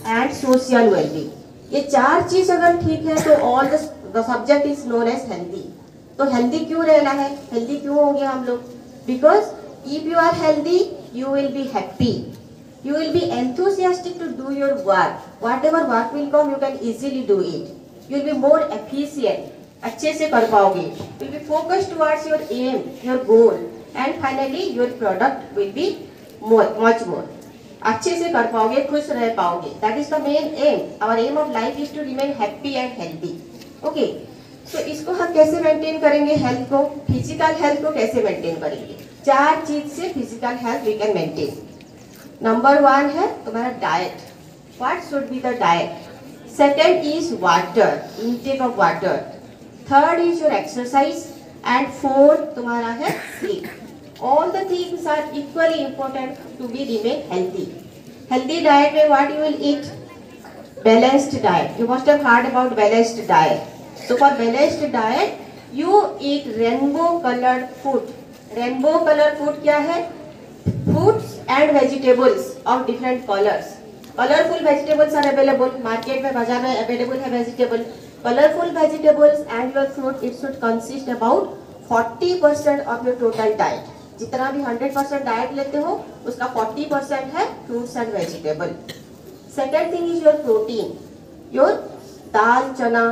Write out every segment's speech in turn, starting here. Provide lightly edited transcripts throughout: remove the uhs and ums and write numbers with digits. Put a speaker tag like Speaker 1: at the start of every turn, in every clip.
Speaker 1: And social wellbeing. ये चार चीज अगर ठीक है तो all the subject is known as healthy. तो हेल्दी क्यों रहना है, हेल्दी क्यों हो गया हम लोग? Because if you are healthy you will be happy, you will be enthusiastic to do your work, whatever work will come you can easily do it, you will be more efficient, अच्छे से कर पाओगे, you will be focused towards your aim, your goal, and finally your product will be much more, अच्छे से कर पाओगे, खुश रह पाओगे। That is the main aim. Our aim of life is to remain happy and healthy. Okay. So इसको हम कैसे मेंटेन करेंगे हेल्थ को? फिजिकल हेल्थ को कैसे मेंटेन करेंगे? चार चीज से physical health we can maintain. Number 1 है तुम्हारा diet, what should be the diet. Second is water, intake of water. Third is your exercise and fourth तुम्हारा है sleep. All the things are equally important to be remain healthy. Healthy diet में what you will eat? Balanced diet. You must have heard about balanced diet. So for balanced diet you eat rainbow coloured food. Rainbow colour food क्या है? Fruits and vegetables of different colors. Colorful vegetables are available. Market में बाजार में available है vegetable. Colorful vegetables and your fruit it should consist about 40% of your total diet. जितना भी 100% diet लेते हो उसका 40% है fruits and vegetable. Second thing is your protein. Your दाल चना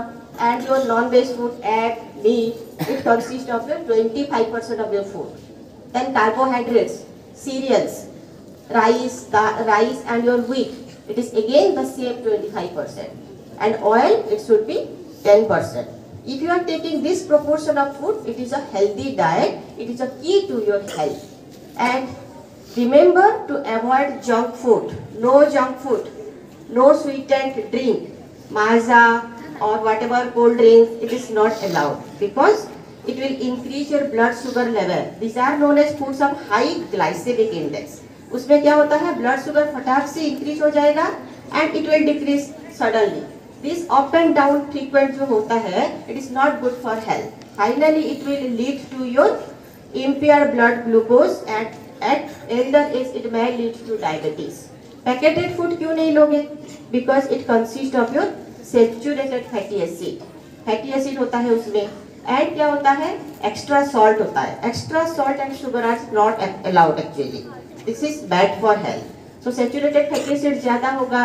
Speaker 1: and your non-veg food, egg, meat, it consists of your 25% of your food. Then carbohydrates. Cereals, rice and your wheat, it is again the same 25%, and oil it should be 10%. If you are taking this proportion of food, it is a healthy diet, it is a key to your health. And remember to avoid junk food, no junk food, no sweetened drink, maaza or whatever cold drinks, it is not allowed because it will increase your blood sugar level. These are known as foods of high glycemic index. उसमें क्या होता है? Blood sugar फटाक से increase हो जाएगा and it will decrease suddenly. This up and down frequent जो होता है it is not good for health. Finally it will lead to your impaired blood glucose and at elder age it may lead to diabetes. Packeted food क्यों नहीं लोगे? Because it consist of your saturated fatty acid. Fatty acid होता है उसमें and क्या होता है? Extra salt होता है। Extra salt and sugar are not allowed actually, this is bad for health. So saturated fatty acid ज्यादा होगा,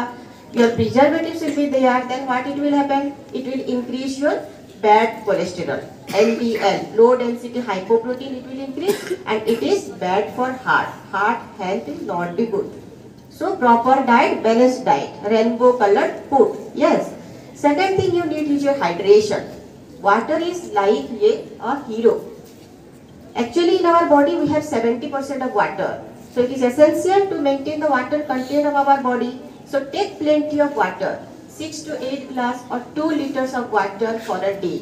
Speaker 1: your preservatives will be there, then what it will happen? It will increase your bad cholesterol, LDL, low density hypoprotein, it will increase and it is bad for heart health will not be good. So proper diet, balanced diet, rainbow colored food. Yes. Second thing you need is your hydration. Water is like a hero. Actually in our body we have 70% of water. So it is essential to maintain the water content of our body. So take plenty of water, 6 to 8 glass or 2 liters of water for a day.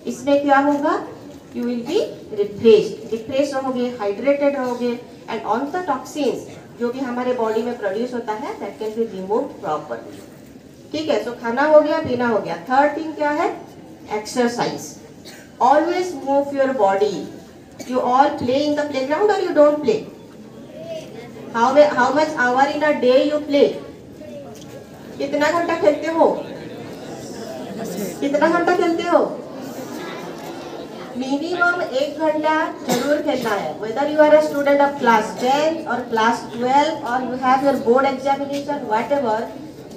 Speaker 1: इसमें क्या होगा? You will be refreshed रहोगे, hydrated रहोगे and all the toxins जो भी हमारे body में produce होता है that can be removed properly. ठीक है, सो खाना हो गया, पीना हो गया। थर्ड थिंग क्या है? Exercise. Always move your body. You all play in the playground और you don't play? How much hour in a day you play? कितना घंटा खेलते हो? कितना घंटा खेलते हो? मिनिमम 1 घंटा जरूर खेलना है। Whether you are a student of class 10 और क्लास 12 और you have your board examination, whatever,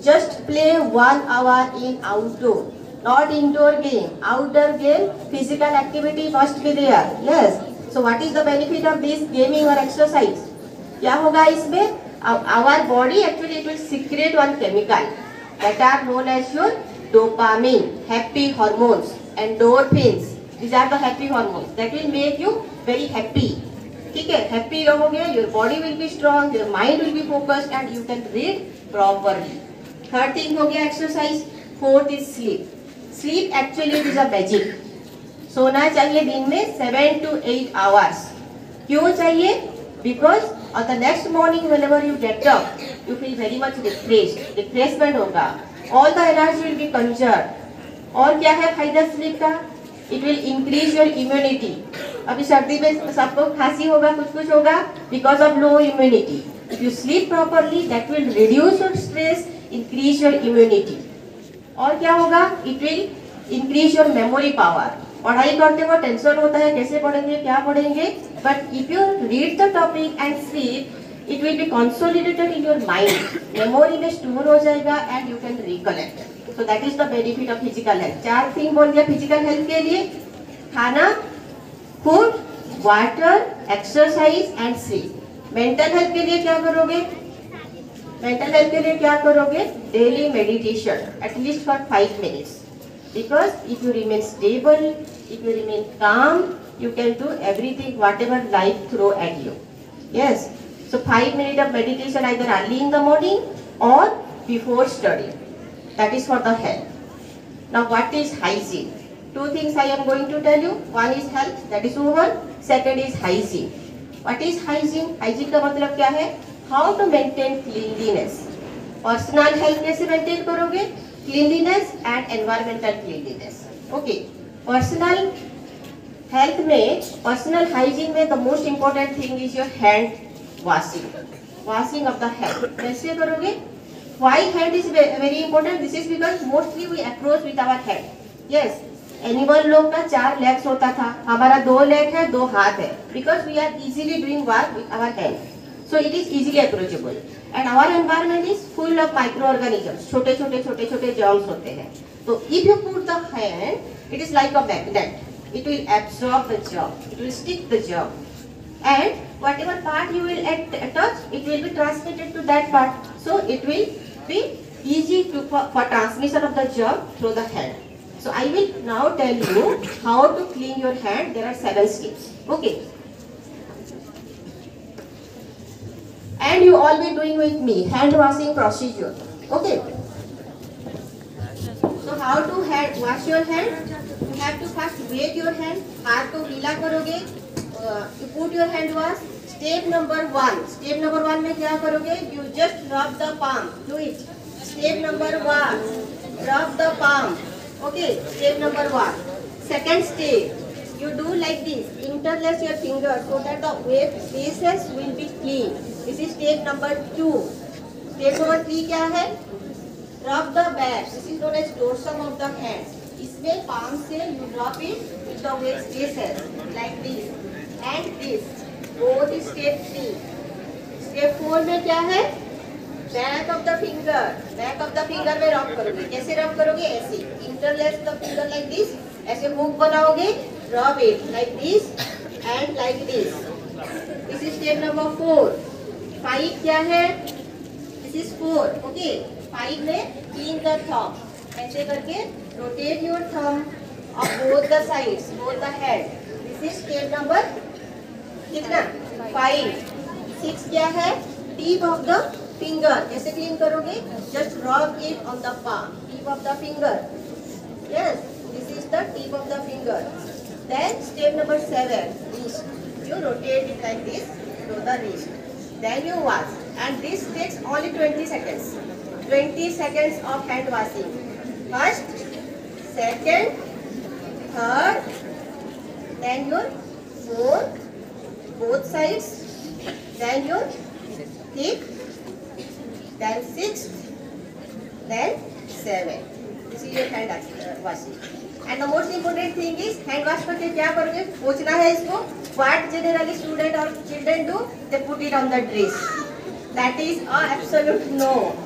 Speaker 1: just play 1 hour in outdoor, not indoor game. Outdoor game, physical activity must be there. Yes. So what is the benefit of this gaming or exercise? क्या होगा इसमें? Our body actually it will secrete one chemical that are known as your dopamine, happy hormones, endorphins. These are the happy hormones that will make you very happy. ठीक है, happy रहोगे, your body will be strong, your mind will be focused and you can read properly. Third thing हो गया exercise. Fourth is sleep. Sleep actually it is a magic. सोना चाहिए दिन में 7 to 8 hours. क्यों चाहिए? Because on the next morning whenever you get up you feel very much refreshed, refreshment होगा, all the energy will be conserve. और क्या है फायदा स्लीप का? It will increase your immunity. अभी सर्दी में सबको खांसी होगा, कुछ होगा because of low immunity. If you sleep properly, that will reduce your stress, increase your immunity. और क्या होगा? It will increase your memory power. पढ़ाई करते वक्त टेंशन होता है, कैसे पढ़ेंगे, क्या पढ़ेंगे, but if you read the topic and sleep, it will be consolidated in your mind. Memory में स्टोर हो जाएगा and you can recollect. So that is the benefit of physical health. 4 thing बोल दिया फिजिकल हेल्थ के लिए: खाना, food, water, exercise and sleep. Mental health के लिए क्या करोगे? मेंटल हेल्थ के लिए क्या करोगे? Daily meditation at least for 5 minutes. Because if you remain stable, if you remain calm, you can do everything whatever life throw at you. Yes. So 5 minutes of meditation either early in the morning or before study. That is for the health. Now what is hygiene? 2 things I am going to tell you. One is health, that is one. Second is hygiene. What is hygiene? Hygiene का मतलब क्या है? How to maintain cleanliness. Personal health कैसे maintain करोगे? Cleanliness and environmental cleanliness. Okay. Personal health में, personal hygiene में the most important thing is your hand washing. Washing of the hand. कैसे करोगे? Why hand is very important? This is because mostly we approach with our hand. Yes. Animal लोग का 4 legs होता था, हमारा 2 leg है, 2 हाथ है, because we are easily doing work with our hand, so it is easily approachable. And our environment is full of microorganisms, छोटे छोटे germs होते हैं. So if you put the hand, it is like a magnet. It will absorb the germ, it will stick the germ, and whatever part you will touch, it will be transmitted to that part. So it will be easy for transmission of the germ through the hand. So I will now tell you how to clean your hand. There are 7 steps. Okay. And you all be doing with me hand washing procedure. Okay. So how to wash your hand? You have to first wet your hand. हाथ को गीला करोगे. You put your hand wash. Step number 1. Step number 1 में क्या करोगे? You just rub the palm. Do it. Step number 1. Rub the palm. Okay. Step number 1. Second step. You do like this. Interlace your fingers so that the wet places will be clean. This is step number 2. Step number 3 क्या है? Rub the back. This is known as dorsum of the hand. इसमें palm से you rub it with the wet places like this and this. Both is step 3. Step 4 में क्या है? Back of the finger. Back of the finger में rub करोगे. कैसे rub करोगे? ऐसे. Interlace the finger like this. ऐसे hook बनाओगे. Rub it like this and like this. This is step number 4. 5 क्या है? This is 4. Okay. 5 में clean the thumb. ऐसे करके rotate your thumb of both the sides, both the head. This is step number कितना? 5. 6 क्या है? Tip of the finger. कैसे clean करोगे? Just rub it on the palm. Tip of the finger. Yes. This is the tip of the finger. Then step number 7. Wrist. You rotate it like this to the wrist. Then you wash. And this takes only 20 seconds. 20 seconds of hand washing. First, second, third, then your fourth, both sides, then your fifth, then sixth, then 7. This is your hand washing. And the most important thing is hand wash करके क्या करोगे? पोंछना है इसको. What generally student or children do? They put it on the dress. That is a absolute no.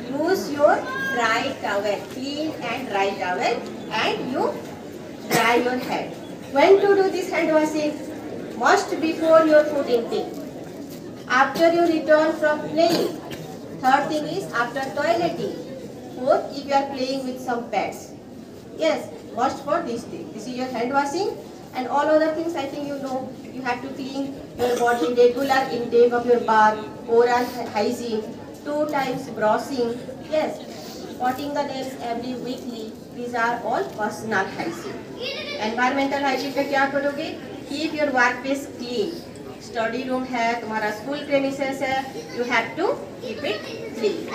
Speaker 1: Use your dry towel, clean and dry towel, and you dry your hand. When to do this hand washing? Must before your food intake. After you return from playing. Third thing is after toileting. Fourth, if you are playing with some pets. Yes, must for this thing. This is your hand washing, and all other things I think you know. You have to clean your body, regular intake of your bath, oral hygiene, 2 times brushing. Yes, potting the nails every weekly. These are all personal hygiene. Environmental hygiene पे क्या करोगे? Keep your workplace clean. Study room है, तुम्हारा school premises है. You have to keep it clean.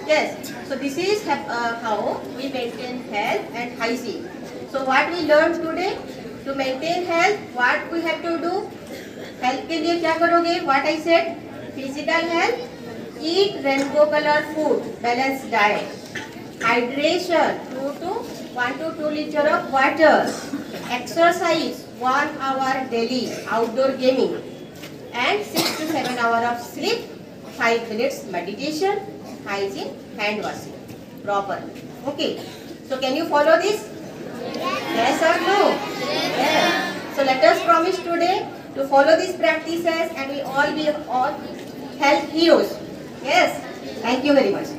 Speaker 1: Yes. So this is how we maintain health and hygiene. So what we learned today? To maintain health, what we have to do? Health के लिए क्या करोगे? What I said? Physical health, Eat rainbow color food, balanced diet. Hydration, 1 to 2 liter of water. Exercise, 1 hour daily. Outdoor gaming. And 6 to 7 hours of sleep. 5 minutes meditation. Hygiene, hand washing. Proper. Okay. So can you follow this? Yes or no? Yes. So let us promise today to follow these practices and we all be all health heroes. Yes. Thank you very much.